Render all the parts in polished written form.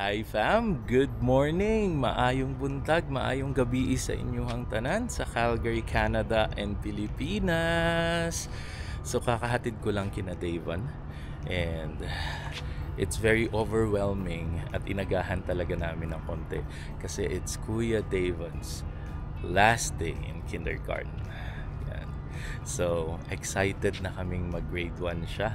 Hi fam, good morning, maayong buntag, maayong gabi sa inyong tanan sa Calgary, Canada and Pilipinas. So kakahatid ko lang kina Davon and it's very overwhelming at inagahan talaga namin ng konti kasi it's Kuya Davon's last day in kindergarten. Yan. So excited na kaming mag-grade 1 siya.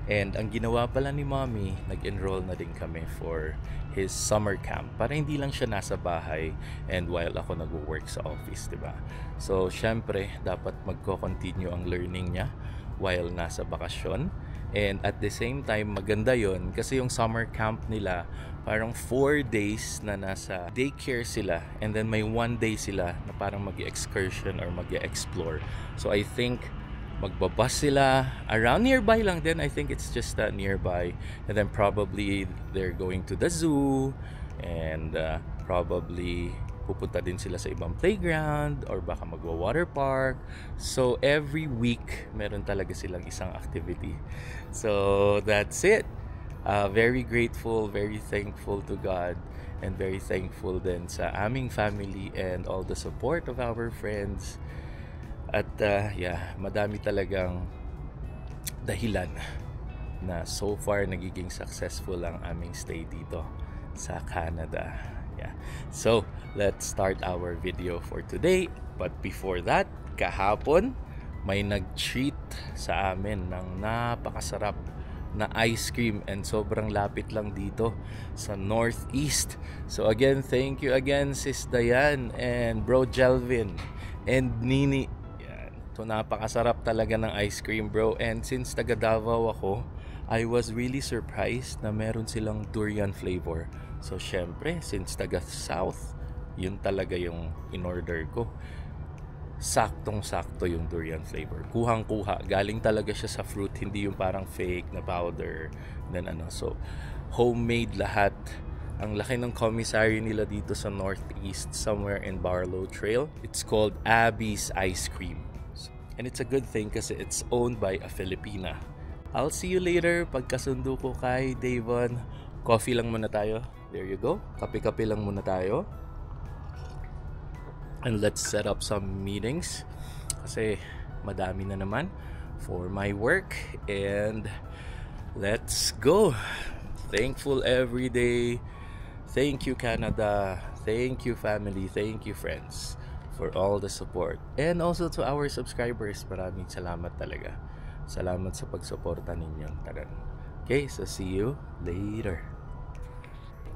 And ang ginawa pala ni Mommy, nag-enroll na din kami for his summer camp para hindi lang siya nasa bahay and while ako nag-work sa office, diba? So, syempre, dapat magko-continue ang learning niya while nasa bakasyon. And at the same time, maganda yon kasi yung summer camp nila, parang 4 days na nasa daycare sila and then may 1 day sila na parang mag-excursion or mag-explore. So, I think magbabas sila around nearby lang din. I think it's just nearby, and then probably they're going to the zoo and probably pupunta din sila sa ibang playground or baka magwa-water park. So every week meron talaga silang isang activity. So that's it. Very grateful, very thankful to God, and very thankful din sa aming family and all the support of our friends. At madami talagang dahilan na so far nagiging successful ang aming stay dito sa Canada. Yeah. So, let's start our video for today. But before that, kahapon may nag-treat sa amin ng napakasarap na ice cream and sobrang lapit lang dito sa Northeast. So again, thank you again Sis Dayan and Bro Jelvin and Nini. So napakasarap talaga ng ice cream, bro. And since taga Davao ako, I was really surprised na meron silang durian flavor. So syempre, since taga South, yun talaga yung in-order ko. Saktong-sakto yung durian flavor. Kuhang-kuha. Galing talaga siya sa fruit, hindi yung parang fake na powder. Then so homemade lahat. Ang laki ng commissary nila dito sa Northeast, somewhere in Barlow Trail. It's called Abby's Ice Cream. And it's a good thing kasi it's owned by a Filipina. I'll see you later. Pagkasundo ko kay Davon, coffee lang muna tayo. There you go. Kape-kape lang muna tayo. And let's set up some meetings. Kasi madami na naman for my work. And let's go. Thankful every day. Thank you, Canada. Thank you, family. Thank you, friends, for all the support. And also to our subscribers, maraming salamat talaga. Salamat sa pagsuporta ninyong taran. Okay, so see you later.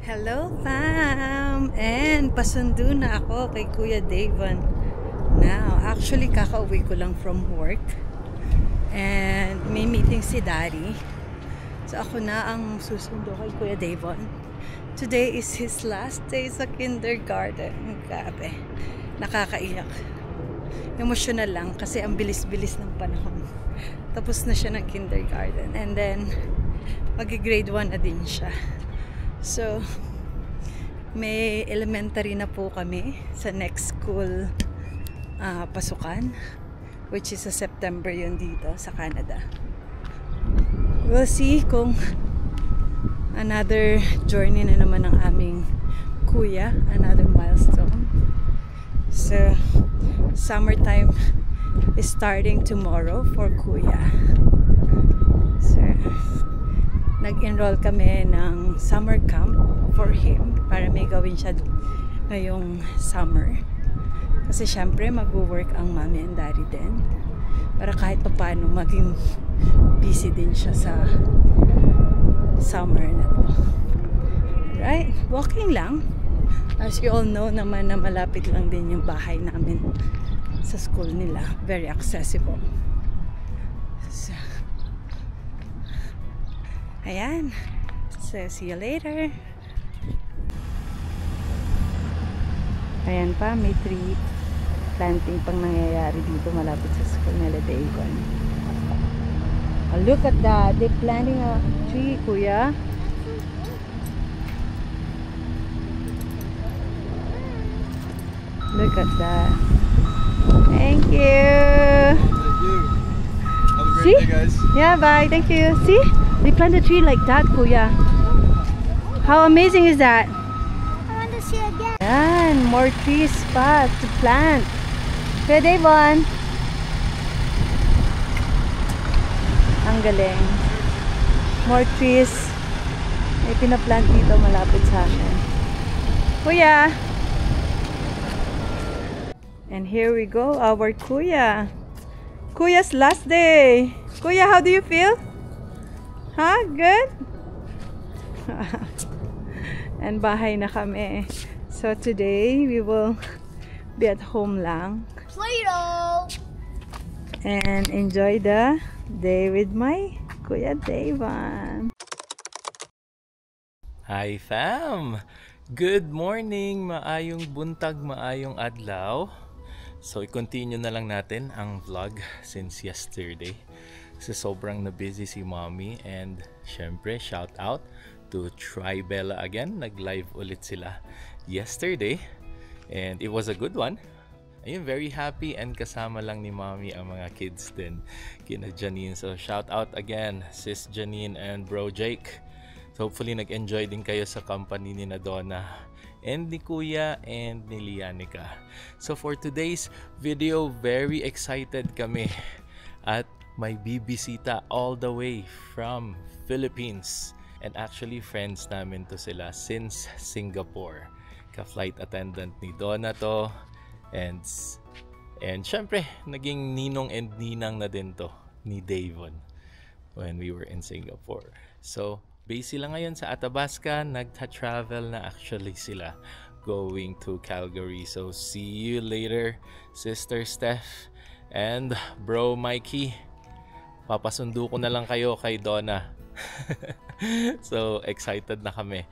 Hello fam! And pasundo na ako kay Kuya Davon. Now, actually kakauwi ko lang from work. And may meeting si Daddy. So ako na ang susundo kay Kuya Davon. Today is his last day sa kindergarten. Grabe. Nakakaiyak. Emotional lang kasi ang bilis-bilis ng panahon. Tapos na siya ng kindergarten and then mag-grade 1 na din siya. So may elementary na po kami sa next school pasukan, which is sa September yun dito sa Canada. We'll see kung another journey na naman ng aming kuya, another milestone. So, summertime is starting tomorrow for Kuya. So, nag-enroll kami ng summer camp for him para may gawin siya ngayong summer. Kasi syempre mag-work ang mommy and daddy din. Para kahit pa paano maging busy din siya sa summer na to. Right? Walking lang. As you all know naman na malapit lang din yung bahay namin sa school nila. Very accessible. So, ayan. So, see you later. Ayan pa, may tree planting pang nangyayari dito malapit sa school nila Davon. Oh, look at that. They're planting a tree, Kuya. Look at that. Thank you. Thank you. Have a great day, guys. Yeah, bye. Thank you. See? They plant a tree like that, Kuya. How amazing is that? I want to see again. Yan, more trees pa to plant. Kuya Davon. Ang galing. More trees. May pinaplant dito malapit sa akin. Kuya! And here we go, our Kuya. Kuya's last day. Kuya, how do you feel? Huh? Good? And bahay na kami. So today, we will be at home lang. Play-Doh! And enjoy the day with my Kuya Davon. Hi fam! Good morning! Maayong buntag, maayong adlaw. So i-continue na lang natin ang vlog since yesterday. Kasi sobrang na-busy si mommy. And syempre shout out to Tribella again. Nag-live ulit sila yesterday. And it was a good one. Ayun, very happy and kasama lang ni mommy ang mga kids din. Kina Janine. So shout out again sis Janine and bro Jake. So hopefully nag-enjoy din kayo sa company ni Donna and ni Kuya and ni Lianica. So for today's video, very excited kami at may bibisita all the way from Philippines. And actually friends namin to sila since Singapore. Ka-flight attendant ni Donna to. And syempre, naging ninong and ninang na din to ni Davon when we were in Singapore. So base sila ngayon sa Athabasca, nagta-travel na actually sila going to Calgary. So see you later, Sister Steph and Bro Mikey. Papasundo ko na lang kayo kay Donna. So excited na kami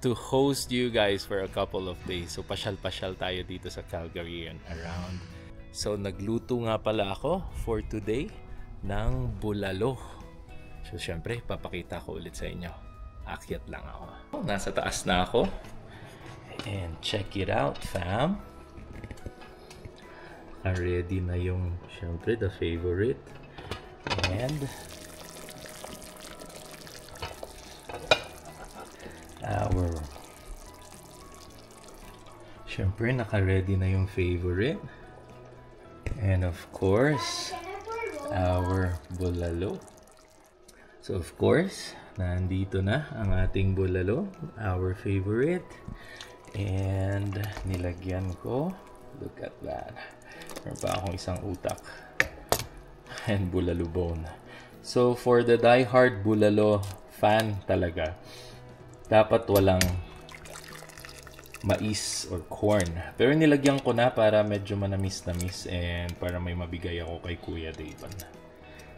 to host you guys for a couple of days. So pasyal-pasyal tayo dito sa Calgary and around. So nagluto nga pala ako for today ng bulalo. So, syempre, papakita ko ulit sa inyo. Akyat lang ako. Nasa taas na ako. And check it out, fam. Ready na yung, syempre, the favorite. And our, syempre, naka-ready na yung favorite. And of course, our bulalo. So of course, nandito na ang ating bulalo, our favorite. And nilagyan ko, look at that. Meron pa akong isang utak. And bulalo bone. So for the die-hard bulalo fan talaga, dapat walang mais or corn. Pero nilagyan ko na para medyo manamis-namis and para may mabigay ako kay Kuya Davon.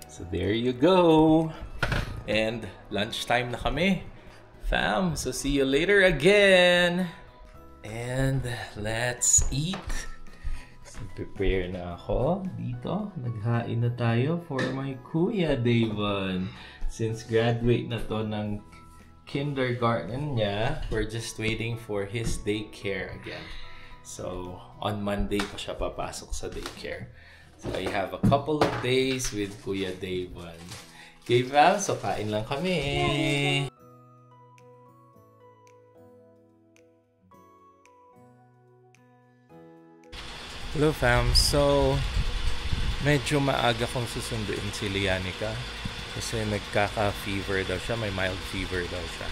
So there you go. And lunchtime na kami, fam. So see you later again. And let's eat. So prepare na ako dito. Naghain na tayo for my Kuya Davon. Since graduate na to ng kindergarten niya, we're just waiting for his daycare again. So on Monday pa siya papasok sa daycare. So I have a couple of days with Kuya Davon. Okay, fam? So kain lang kami. Hello, fam. So medyo maaga kong susunduin si Lianica kasi nagkaka-fever daw siya. May mild fever daw siya.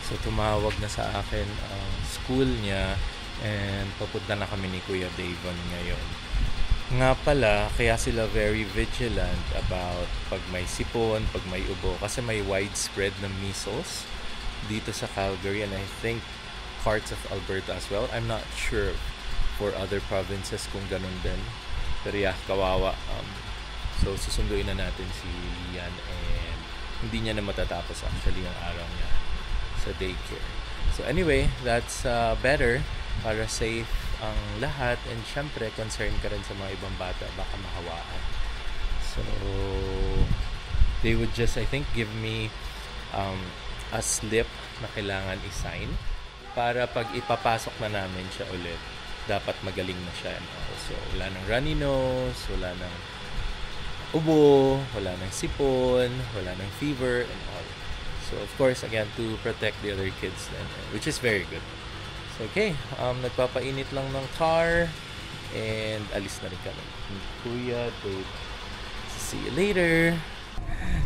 So tumawag na sa akin ang school niya and papunta na kami ni Kuya Davon ngayon. Nga pala, kaya sila very vigilant about pag may sipon, pag may ubo. Kasi may widespread na measles dito sa Calgary and I think parts of Alberta as well. I'm not sure for other provinces kung ganun din. Pero yeah, kawawa. So susunduin na natin si Lian and hindi niya na matatapos actually ang araw niya sa daycare. So anyway, that's better para safe ang lahat and syempre concern ka rin sa mga ibang bata baka mahawaan. So they would just I think give me a slip na kailangan i-sign para pag ipapasok na namin siya ulit dapat magaling na siya and all. So wala nang runny nose, wala nang ubo, wala nang sipon, wala nang fever and all. So So of course, again, to protect the other kids then, which is very good. So okay, nagpapainit lang ng car and alis na rin kami. Kuya, Dave. See you later.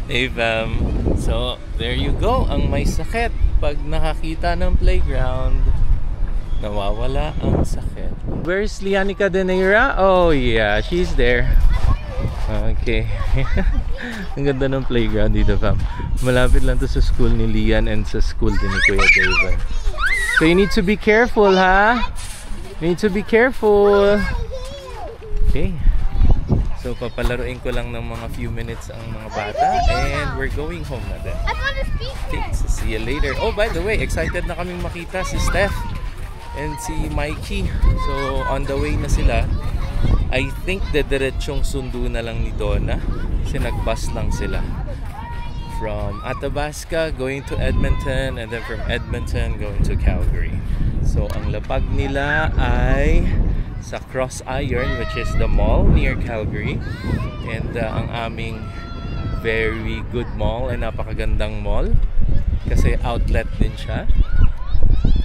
Hey fam. So there you go, ang may sakit pag nakakita ng playground. Nawawala ang sakit. Where's Lianica Deneira? Oh yeah, she's there. Okay. Ang ganda ng playground dito fam. Malapit lang to sa school ni Lian and sa school din ni Kuya David. So you need to be careful, ha? You need to be careful. Okay. So papalaruin ko lang ng mga few minutes ang mga bata and we're going home na din. Okay, so see you later. Oh, by the way, excited na kaming makita si Steph and si Mikey. So on the way na sila. I think dediretsyong sundo na lang ni Donna kasi nag-bus lang sila. From Athabasca going to Edmonton and then from Edmonton going to Calgary. So ang lapag nila ay sa Cross Iron, which is the mall near Calgary, and ang aming very good mall ay napakagandang mall kasi outlet din siya.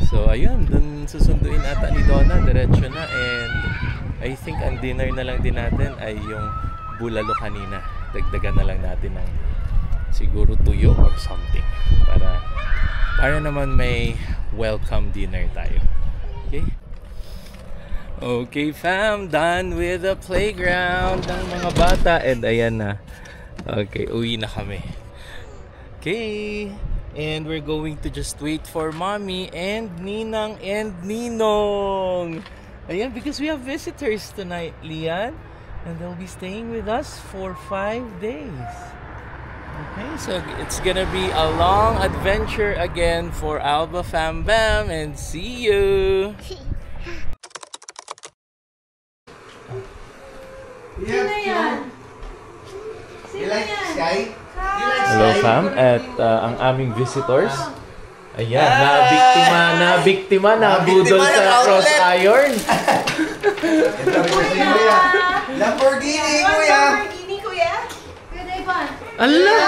So ayun, dun susunduin ata ni Donna, diretsyo na, and I think ang dinner na lang din natin ay yung bulalo kanina. Dagdagan na lang natin ng siguro tuyo or something para naman may welcome dinner tayo. Okay? Okay fam, done with the playground ng mga bata and ayan na. Okay, uwi na kami. Okay, and we're going to just wait for Mommy and Ninang and Ninong. Ayan, because we have visitors tonight, Lian, and they'll be staying with us for 5 days. Okay, so it's gonna be a long adventure again for Alba Fam Bam, and see you! Sino yan? Sino yan? Hello fam, at ang aming visitors. Ayan, nabiktima, nabudol sa Cross Iron. Ito rin si Kuya. Lamborghini, Kuya. Lamborghini, Kuya? Kuya Dayvan. Ala!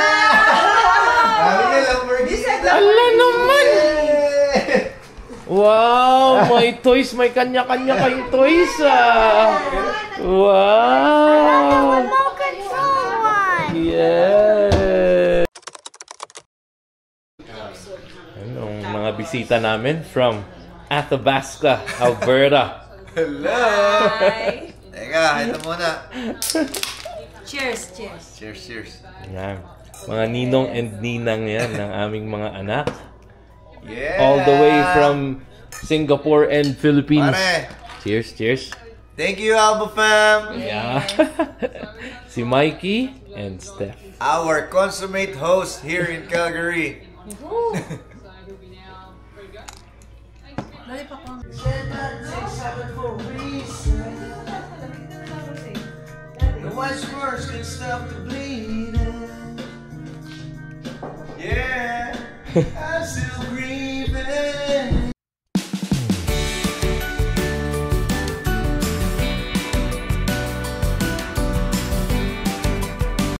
Kami na Lamborghini. Ala naman! Wow, may toys, may kanya-kanya kayong toys ah. Wow! Remote control one. Yeah! Ang mga bisita namin from Athabasca, Alberta. Hello! Hi. Teka, ito muna. Cheers, cheers. Cheers, cheers. Yan. Mga ninong and ninang yan ng aming mga anak. Yeah! All the way from Singapore and Philippines. Pare! Cheers, cheers. Thank you, Alba Fam! Yeah. Si Mikey and Steph. Our consummate host here in Calgary. The white squirts can stop the bleeding. Yeah! I still